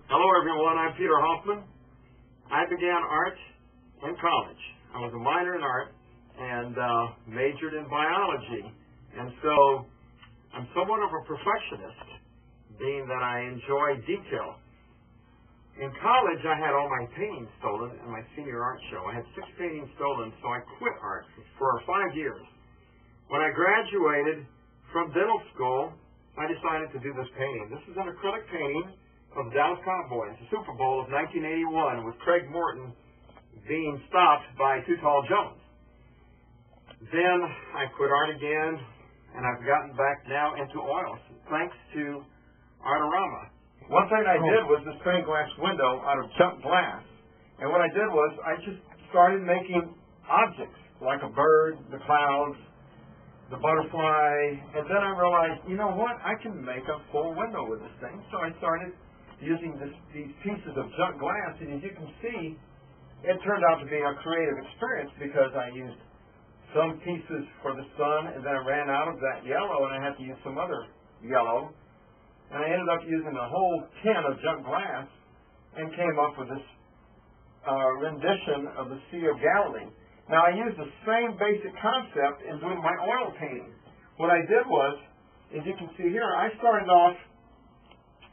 Hello everyone, I'm Peter Hofman. I began art in college. I was a minor in art and majored in biology. And so I'm somewhat of a perfectionist, being that I enjoy detail. In college, I had all my paintings stolen in my senior art show. I had 6 paintings stolen, so I quit art for 5 years. When I graduated from dental school, I decided to do this painting. This is an acrylic painting of the Dallas Cowboys, the Super Bowl of 1981, with Craig Morton being stopped by Too Tall Jones. Then I quit art again, and I've gotten back now into oils, thanks to Artorama. One thing I did was this stained glass window out of junk glass. And what I did was I just started making objects, like a bird, the clouds, the butterfly, and then I realized, you know what, I can make a full window with this thing. So I started using these pieces of junk glass, and as you can see, it turned out to be a creative experience because I used some pieces for the sun, and then I ran out of that yellow, and I had to use some other yellow, and I ended up using a whole tin of junk glass and came up with this rendition of the Sea of Galilee. Now, I used the same basic concept in doing my oil painting. What I did was, as you can see here, I started off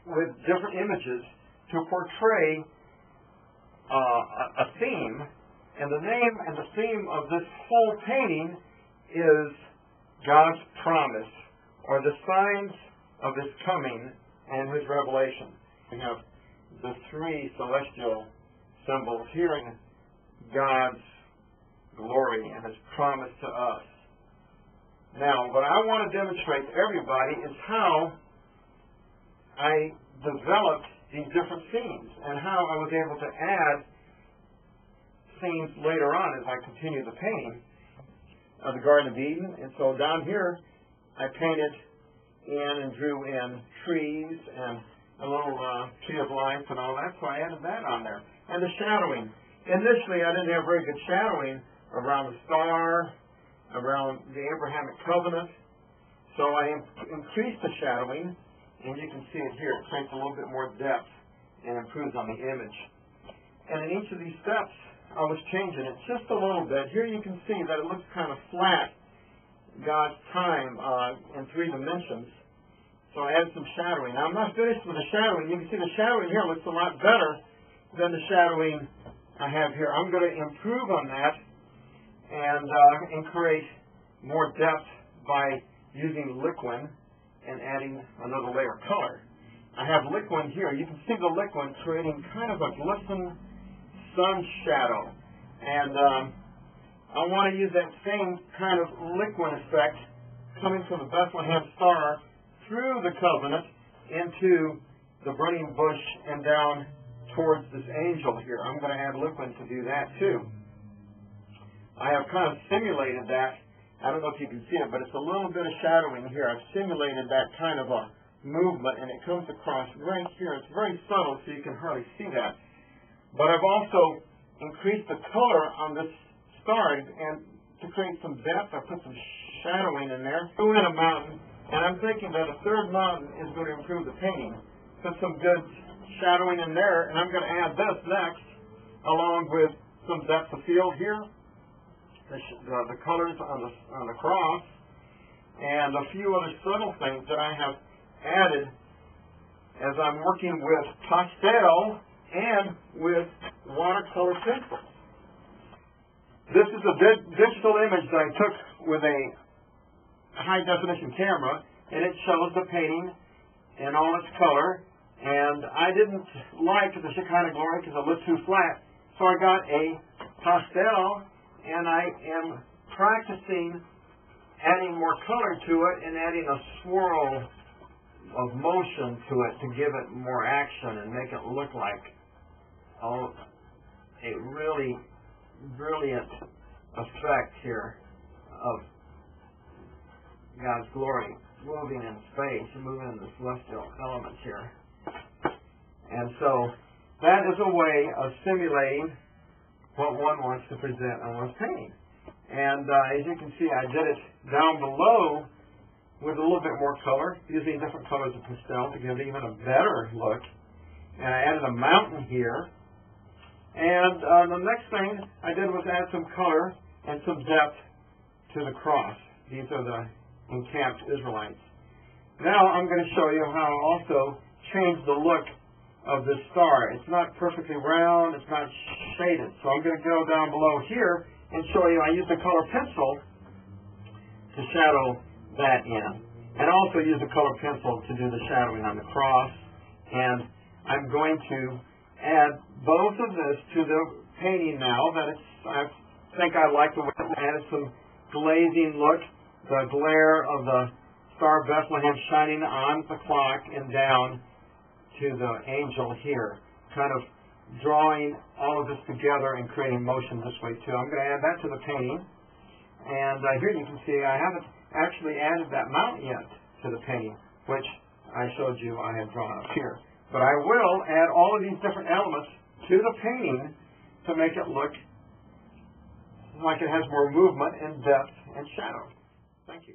with different images to portray a theme, and the name and the theme of this whole painting is God's promise, or the signs of His coming and His revelation. We have the 3 celestial symbols here in God's glory and His promise to us. Now, what I want to demonstrate to everybody is how I developed these different scenes and how I was able to add scenes later on as I continue the painting of the Garden of Eden. And so down here, I painted in and drew in trees and a little tree of life and all that, so I added that on there. And the shadowing. Initially, I didn't have very good shadowing around the star, around the Abrahamic covenant, so I increased the shadowing. And you can see it here. It creates a little bit more depth and improves on the image. And in each of these steps, I was changing it just a little bit. Here you can see that it looks kind of flat, God's time in 3 dimensions. So I added some shadowing. Now, I'm not finished with the shadowing. You can see the shadowing here looks a lot better than the shadowing I have here. I'm going to improve on that and create more depth by using liquid and adding another layer of color. I have liquid here. You can see the liquid creating kind of a glisten sun shadow. And I want to use that same kind of liquid effect coming from the Bethlehem star through the covenant into the burning bush and down towards this angel here. I'm going to add liquid to do that too. I have kind of simulated that. I don't know if you can see it, but it's a little bit of shadowing here. I've simulated that kind of a movement, and it comes across right here. It's very subtle, so you can hardly see that. But I've also increased the color on this star, and to create some depth, I put some shadowing in there. Threw in a mountain, and I'm thinking that a 3rd mountain is going to improve the painting. Put some good shadowing in there, and I'm going to add this next, along with some depth of field here. The colors on the cross, and a few other subtle things that I have added as I'm working with pastel and with watercolor pencils. This is a digital image that I took with a high-definition camera, and it shows the painting in all its color, and I didn't like the Shekinah glory because it looked too flat, so I got a pastel, and I am practicing adding more color to it and adding a swirl of motion to it to give it more action and make it look like a really brilliant effect here of God's glory moving in space and moving in the celestial elements here. And so that is a way of simulating what one wants to present on one's painting. And as you can see, I did it down below with a little bit more color, using different colors of pastel to give it even a better look. And I added a mountain here. And the next thing I did was add some color and some depth to the cross. These are the encamped Israelites. Now I'm going to show you how I also change the look of this star. It's not perfectly round, it's not shaded. So I'm going to go down below here and show you I used a color pencil to shadow that in. And also use a color pencil to do the shadowing on the cross. And I'm going to add both of this to the painting now that I think I like the way it added some glazing look, the glare of the Star of Bethlehem shining on the clock and down to the angel here, kind of drawing all of this together and creating motion this way too. I'm going to add that to the painting. And here you can see I haven't actually added that mountain yet to the painting, which I showed you I had drawn up here. But I will add all of these different elements to the painting to make it look like it has more movement and depth and shadow. Thank you.